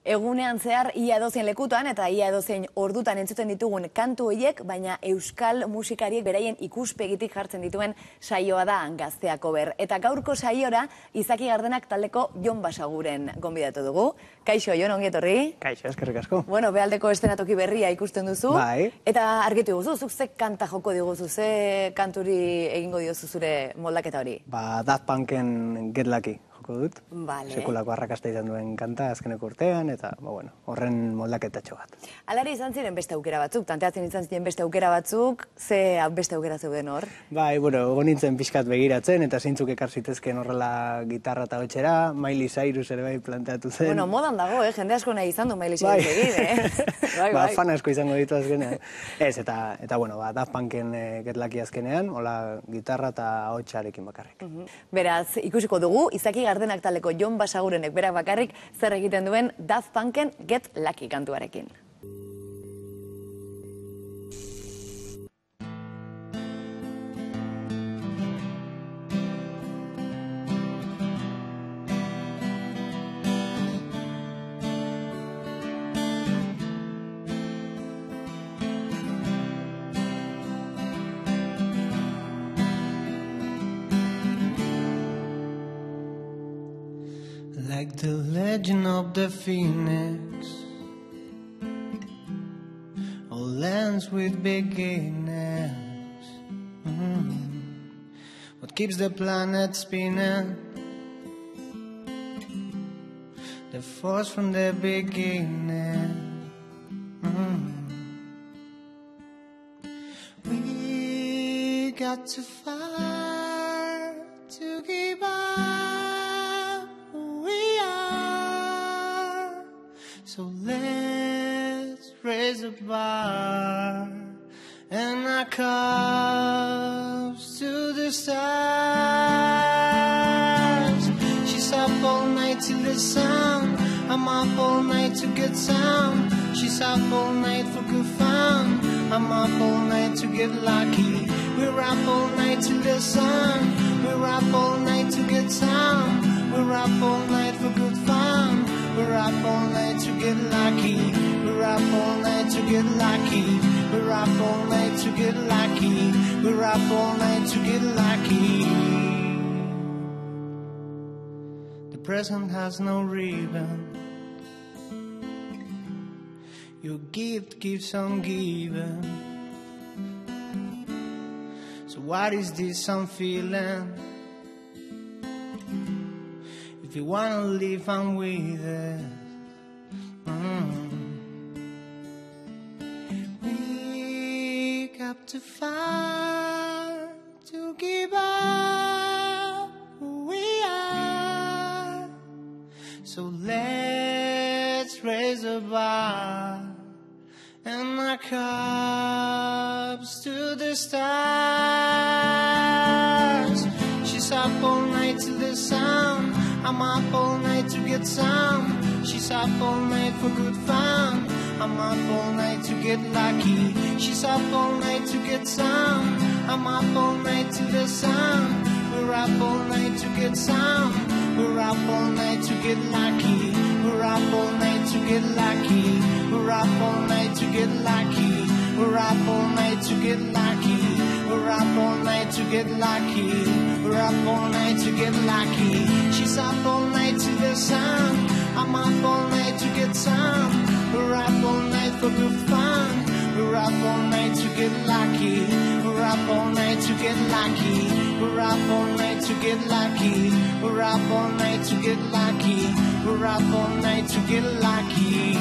Egunean zehar ia edozein lekutan eta ia edozein ordutan entzuten ditugun kantu horiek, baina euskal musikariek beraien ikuspegitik jartzen dituen saioa da Gaztea Cover. Eta gaurko saiora Izaki Gardenak taldeko Jon Basaguren gonbidatu dugu. Kaixo, Jon, ongi etorri. Kaixo, eskerrik asko. Bueno, Bealdeko eszenatoki berria ikusten duzu. Bai. Eta argitu diguzu, zuk ze kanta joko diguzu, ze kanturi egingo diozu zure moldaketa hori? Daft Punken Get Lucky joko dut. Vale. Sekulako arrakasta izan duen kanta azkeneko urtean, eta horren moldaketatxo bat. Alare izan ziren beste aukera batzuk, tanteatzen izan ziren beste aukera batzuk, ze beste aukera zeuden hor? Bai, egon nintzen pixkat begiratzen, eta zeintzuk ekar zitezken horrela gitarra eta hotxera, Miley Cyrus ere bai planteatu zen. Bueno, modan dago, jende asko nahi izan du Miley Cyrus egin, Bai. Fan asko izango ditu azkenean. Ez, eta Daft Punken Get Lucky azkenean, hola gitarra eta hotxarekin bakarrik. Beraz, ikusiko dugu, Izaki Gardenak taldeko Jon Basagurenek berak bakarrik zer egiten duen Daft Punken Get Lucky kantuarekin. Like the legend of the phoenix, all ends with beginnings. What keeps the planet spinning? The force from the beginning. We got to fight to keep up who we are. So let's raise a bar and our cups to the stars. She's up all night to the sound. I'm up all night to get sound. She's up all night for good fun. I'm up all night to get lucky. We're up all night to the sun. We're up all night to get sound. We're up all night for good fun. We're up all night to get lucky. We're up all night to get lucky. We're up all night to get lucky. We're up all night to get lucky. The present has no ribbon. Your gift keeps on giving. So what is this I'm feeling? If you wanna live, I'm with it. We got to fight to give up who we are. So let's raise a bar and our cups to the stars. She's up all night to the sound. I'm up all night to get sound. She's up all night for good fun. I'm up all night to get lucky. She's up all night to get sound. I'm up all night to the sound. We're up all night to get sound. We're up all night to get lucky. We're up all night to get lucky. We're up all night to get lucky. We're up all night to get lucky. We're up all night to get lucky. We're up all night to get lucky. She's up all night to the sun. I'm up all night to get some. We're up all night for good fun. We're up all night to get lucky. We're up all night to get lucky. We're up all night to get lucky. We're up all night to get lucky. We're up all night to get lucky.